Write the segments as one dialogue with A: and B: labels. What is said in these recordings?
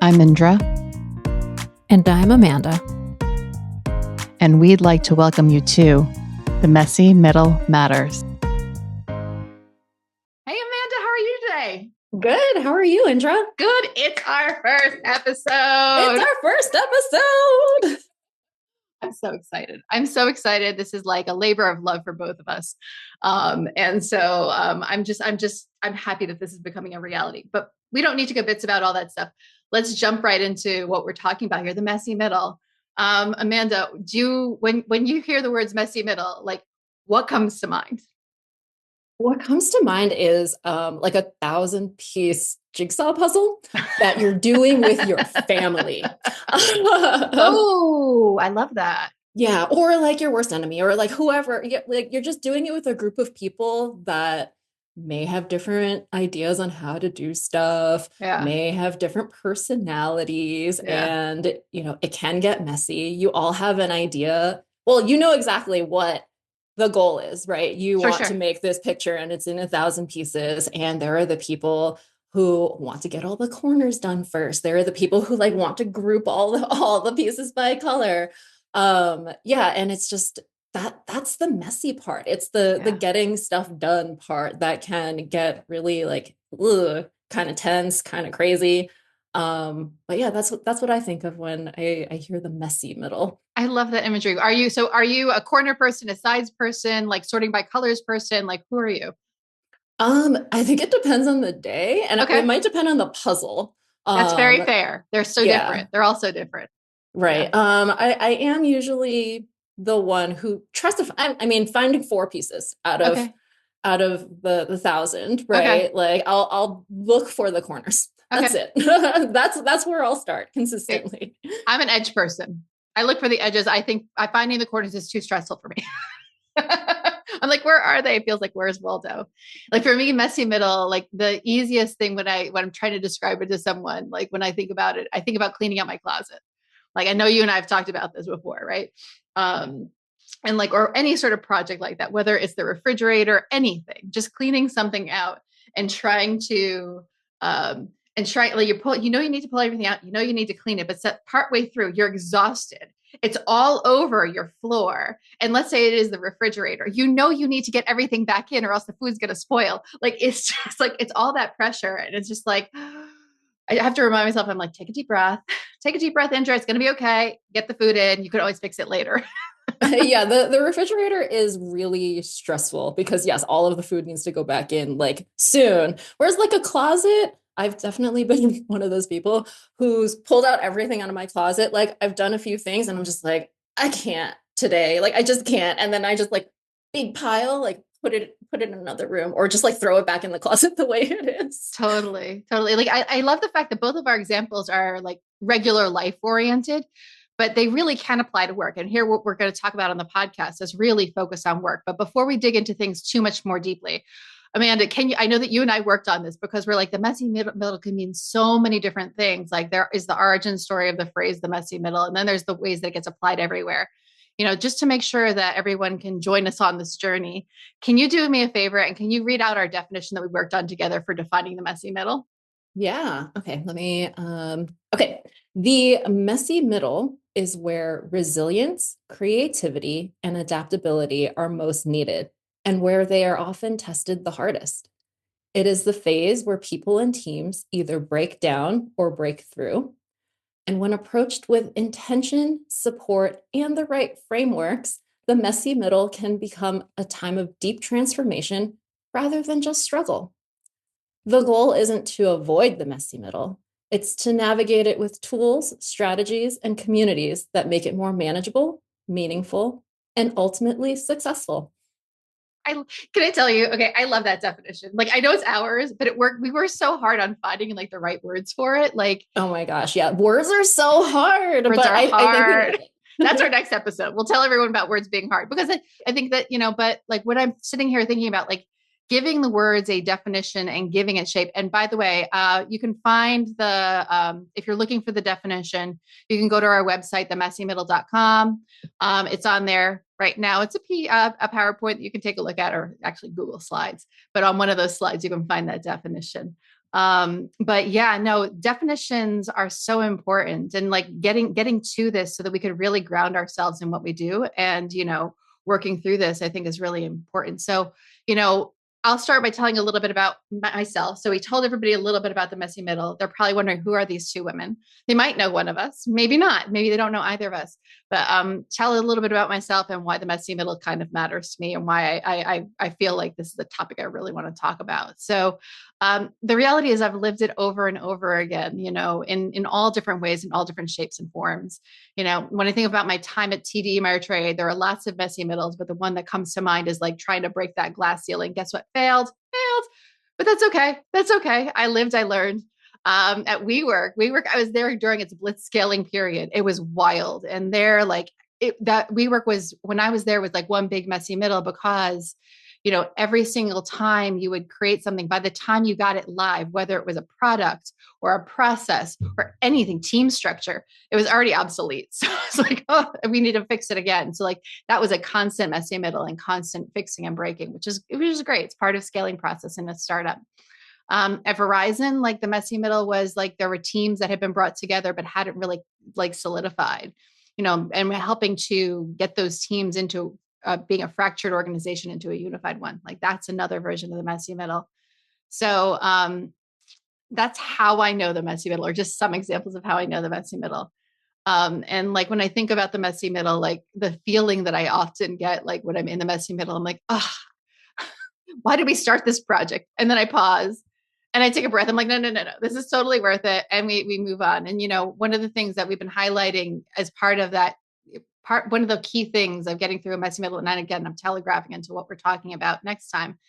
A: I'm Indra,
B: And I'm Amanda.
A: and we'd like to welcome you to The Messy Middle Matters. Hey, Amanda, how are you today?
B: Good. How are you, Indra?
A: Good. It's our first episode.
B: It's our first episode.
A: I'm so excited. I'm so excited. This is like a labor of love for both of us. I'm happy that this is becoming a reality, but we don't need to go bits about all that stuff. Let's jump right into what we're talking about here, the messy middle. Amanda, when you hear the words messy middle, like what comes to mind?
B: What comes to mind is like a 1,000-piece jigsaw puzzle that you're doing with your family.
A: Oh, I love that.
B: Yeah, or like your worst enemy, or like whoever. Like you're just doing it with a group of people that may have different ideas on how to do stuff,
A: Yeah.
B: may have different personalities,
A: Yeah.
B: and it can get messy. You all have an idea. Well, you know exactly what the goal is, right? You want to make this picture and it's in 1,000 pieces, and there are the people who want to get all the corners done first. There are the people who like want to group all the pieces by color. And it's just that's the messy part. It's the getting stuff done part that can get really like kind of tense, kind of crazy. But yeah, that's what I think of when I hear the messy middle.
A: I love that imagery. Are you a corner person, a sides person, like sorting by colors person? Like who are you?
B: I think it depends on the day, and
A: Okay.
B: it might depend on the puzzle.
A: That's very fair. They're so different. They're all so different.
B: Right. Yeah. I am usually the one who tries to, finding 4 pieces out of the 1,000, right? Okay. Like I'll look for the corners. That's it. That's where I'll start consistently.
A: I'm an edge person. I look for the edges. I think finding the corners is too stressful for me. I'm like, where are they? It feels like, where's Waldo? Like for me, messy middle, like the easiest thing when I'm trying to describe it to someone, like when I think about it, I think about cleaning out my closet. Like I know you and I have talked about this before, right? And like, or any sort of project like that, whether it's the refrigerator, anything, just cleaning something out and trying to, like you need to pull everything out, you need to clean it, but partway through, you're exhausted. It's all over your floor. And let's say it is the refrigerator, you need to get everything back in or else the food's going to spoil. Like, it's just like, it's all that pressure. And it's just like, I have to remind myself, I'm like, take a deep breath, Indra. It's going to be okay. Get the food in. You could always fix it later.
B: Yeah, the refrigerator is really stressful because yes, all of the food needs to go back in like soon. Whereas like a closet, I've definitely been one of those people who's pulled out everything out of my closet. Like I've done a few things and I'm just like, I can't today. Like I just can't. And then I just like big pile, like put it in another room or just like throw it back in the closet the way it is.
A: Totally. Like I love the fact that both of our examples are like regular life oriented, but they really can apply to work. And here, what we're going to talk about on the podcast is really focused on work. But before we dig into things too much more deeply, Amanda, I know that you and I worked on this because we're like the messy middle can mean so many different things. Like there is the origin story of the phrase, the messy middle. And then there's the ways that it gets applied everywhere. Just to make sure that everyone can join us on this journey, can you do me a favor and can you read out our definition that we worked on together for defining the messy middle?
B: Yeah. Okay. Okay. The messy middle is where resilience, creativity, and adaptability are most needed and where they are often tested the hardest. It is the phase where people and teams either break down or break through. And when approached with intention, support, and the right frameworks, the messy middle can become a time of deep transformation rather than just struggle. The goal isn't to avoid the messy middle. It's to navigate it with tools, strategies, and communities that make it more manageable, meaningful, and ultimately successful.
A: Can I tell you? Okay, I love that definition. Like, I know it's ours, but it worked. We were so hard on finding like the right words for it. Like,
B: oh my gosh, yeah, words are so hard.
A: Words are hard. I think that's our next episode. We'll tell everyone about words being hard because I think that but like when I'm sitting here thinking about like giving the words a definition and giving it shape. And by the way, you can find if you're looking for the definition, you can go to our website, themessymiddle.com. It's on there right now. It's a PowerPoint that you can take a look at, or actually Google Slides. But on one of those slides, you can find that definition. But yeah, no, definitions are so important, and like getting to this so that we could really ground ourselves in what we do, and working through this, I think, is really important. So, you know, I'll start by telling a little bit about myself. So we told everybody a little bit about the messy middle. They're probably wondering, who are these two women? They might know one of us, maybe not. Maybe they don't know either of us. But tell a little bit about myself and why the messy middle kind of matters to me, and why I feel like this is the topic I really want to talk about. So the reality is I've lived it over and over again, in all different ways, in all different shapes and forms. When I think about my time at TD Ameritrade, there are lots of messy middles, but the one that comes to mind is like trying to break that glass ceiling. Guess what? Failed, but that's okay. That's okay. I lived, I learned. At WeWork, I was there during its blitz scaling period. It was wild. And there, like, that WeWork was, when I was there, was like one big messy middle, because every single time you would create something, by the time you got it live, whether it was a product or a process or anything, team structure, it was already obsolete. So it's like, oh, we need to fix it again. So like that was a constant messy middle and constant fixing and breaking, which is great. It's part of scaling process in a startup. At Verizon, like the messy middle was like there were teams that had been brought together but hadn't really like solidified, and helping to get those teams into being a fractured organization into a unified one. Like that's another version of the messy middle. So that's how I know the messy middle, or just some examples of how I know the messy middle. And like when I think about the messy middle, like the feeling that I often get, like when I'm in the messy middle, I'm like, oh, why did we start this project? And then I pause and I take a breath. I'm like, no, this is totally worth it. And we move on. And, one of the things that we've been highlighting as part of that one of the key things of getting through a messy middle, and again, I'm telegraphing into what we're talking about next time,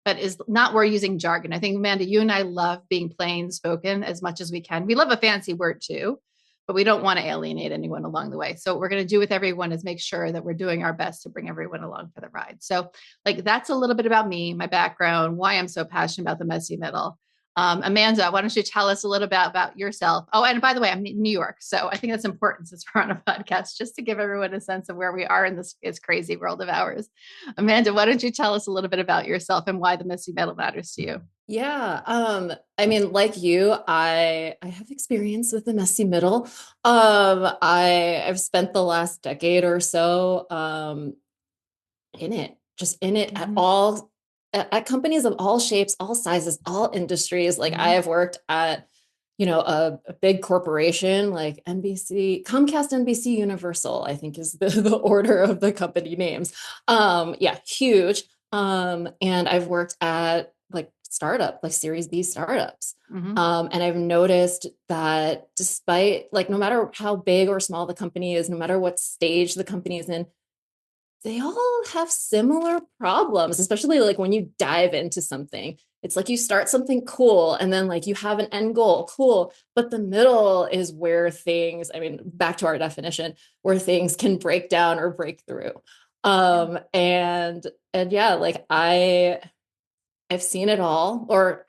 A: but is not we're using jargon. I think, Amanda, you and I love being plain spoken as much as we can. We love a fancy word too, but we don't want to alienate anyone along the way. So what we're going to do with everyone is make sure that we're doing our best to bring everyone along for the ride. So like, that's a little bit about me, my background, why I'm so passionate about the messy middle. Amanda, why don't you tell us a little bit about yourself? Oh, and by the way, I'm in New York, so I think that's important since we're on a podcast, just to give everyone a sense of where we are in this crazy world of ours. Amanda, why don't you tell us a little bit about yourself and why the messy middle matters to you?
B: Yeah. I mean, like you, I have experience with the messy middle. I've spent the last decade or so in it, just in it at
A: Mhm.
B: all, at companies of all shapes, all sizes, all industries. Like I
A: Mhm.
B: have worked at, a big corporation like NBC, Comcast, NBC, Universal, I think is the order of the company names. Yeah, huge. And I've worked at like startup, like Series B startups.
A: Mhm.
B: And I've noticed that despite like, no matter how big or small the company is, no matter what stage the company is in, they all have similar problems, especially like when you dive into something. It's like you start something cool and then like you have an end goal, cool. But the middle is where things, I mean, back to our definition, where things can break down or break through.
A: Yeah.
B: And yeah, like I've seen it all, or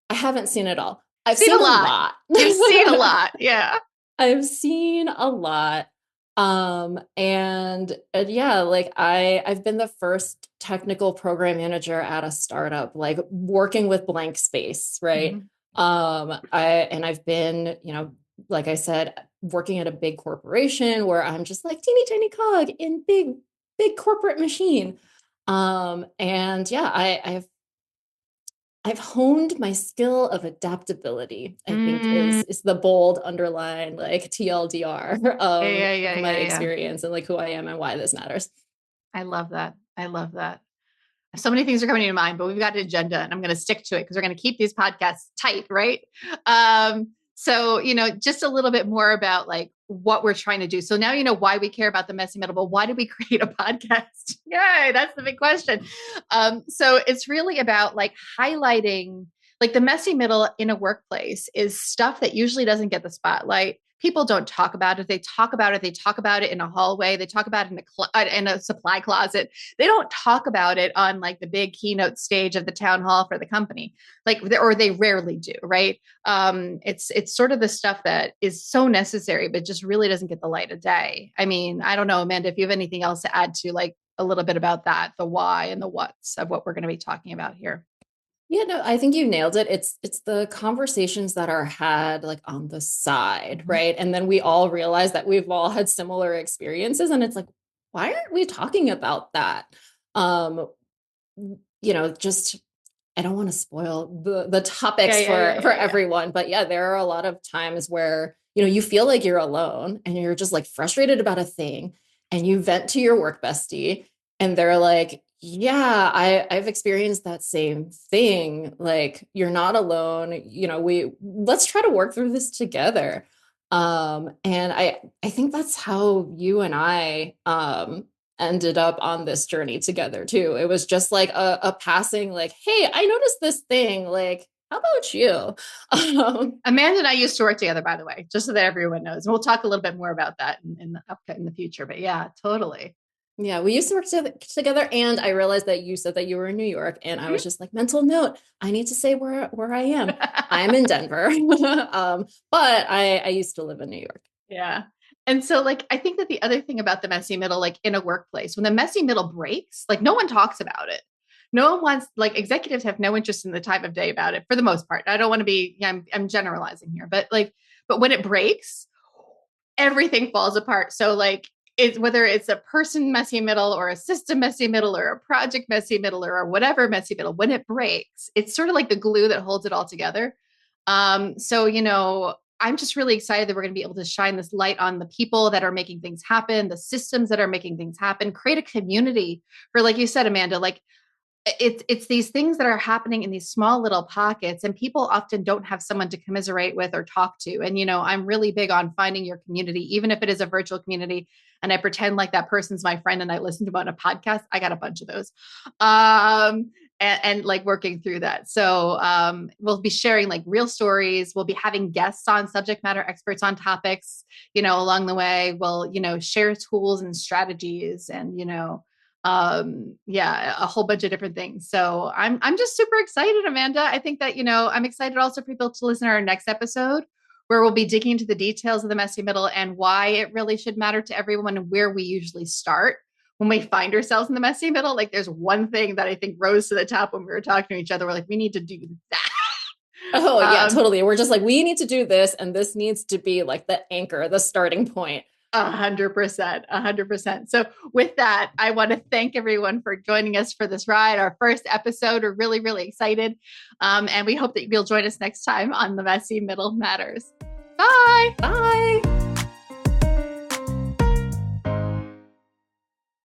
B: I haven't seen it all. I've
A: Seen a
B: seen a
A: lot.
B: lot.
A: You've seen a lot. Yeah.
B: I've seen a lot. And yeah, like I've been the first technical program manager at a startup, like working with blank space, right?
A: Mhm.
B: I've been, like I said, working at a big corporation where I'm just like teeny tiny cog in big corporate machine. And yeah, I've honed my skill of adaptability, I think
A: Mm.
B: is the bold underline like TLDR
A: Yeah,
B: of,
A: yeah,
B: of
A: yeah,
B: my
A: yeah, yeah.
B: experience and like who I am and why this matters.
A: I love that. I love that. So many things are coming to mind, but we've got an agenda and I'm going to stick to it because we're going to keep these podcasts tight, right? So, just a little bit more about like what we're trying to do. So now you know why we care about the messy middle, but why did we create a podcast? Yay, that's the big question. So it's really about like highlighting like the messy middle in a workplace is stuff that usually doesn't get the spotlight. People don't talk about it. They talk about it. They talk about it in a hallway. They talk about it in a supply closet. They don't talk about it on like the big keynote stage of the town hall for the company, like, or they rarely do, right? It's sort of the stuff that is so necessary, but just really doesn't get the light of day. I mean, I don't know, Amanda, if you have anything else to add to like a little bit about that, the why and the what's of what we're going to be talking about here.
B: Yeah, no, I think you nailed it. It's the conversations that are had like on the side,
A: Mhm.
B: right? And then we all realize that we've all had similar experiences and it's like, why aren't we talking about that? Um, just I don't want to spoil the
A: Yeah,
B: topics
A: yeah, yeah,
B: for
A: yeah, yeah.
B: everyone, but yeah, there are a lot of times where, you feel like you're alone and you're just like frustrated about a thing and you vent to your work bestie and they're like, yeah, I've experienced that same thing. Like you're not alone. We let's try to work through this together. And I think that's how you and I ended up on this journey together too. It was just like a passing, like, hey, I noticed this thing. Like, how about you?
A: Amanda and I used to work together, by the way, just so that everyone knows. And we'll talk a little bit more about that in the future. But yeah, totally.
B: Yeah, we used to work together, and I realized that you said that you were in New York, and I was
A: Mhm.
B: just like, mental note, I need to say where I am. I'm in Denver, but I used to live in New York.
A: Yeah. And so, like, I think that the other thing about the messy middle, like in a workplace, when the messy middle breaks, like, no one talks about it. No one wants, like, executives have no interest in the time of day about it for the most part. I don't want to be, yeah, I'm generalizing here, but like, but when it breaks, everything falls apart. So, like, it's whether it's a person messy middle or a system messy middle or a project messy middle or whatever messy middle, when it breaks, it's sort of like the glue that holds it all together. So, I'm just really excited that we're going to be able to shine this light on the people that are making things happen, the systems that are making things happen, create a community for, like you said, Amanda, like it's these things that are happening in these small little pockets, and people often don't have someone to commiserate with or talk to. And I'm really big on finding your community, even if it is a virtual community, and I pretend like that person's my friend and I listen to them on a podcast. I got a bunch of those. And like working through that. So we'll be sharing like real stories. We'll be having guests on, subject matter experts on topics, along the way. We'll, share tools and strategies, and yeah, a whole bunch of different things. So I'm just super excited, Amanda. I think that I'm excited also for people to listen to our next episode, where we'll be digging into the details of the messy middle and why it really should matter to everyone, and where we usually start when we find ourselves in the messy middle. Like, there's one thing that I think rose to the top when we were talking to each other. We're like, we need to do that.
B: Oh yeah,
A: um,
B: totally. We're just like, we need to do this, and this needs to be like the anchor, the starting point.
A: 100%, 100%. So, with that, I want to thank everyone for joining us for this ride, our first episode. We're really, really excited. And we hope that you'll join us next time on The Messy Middle Matters. Bye.
B: Bye.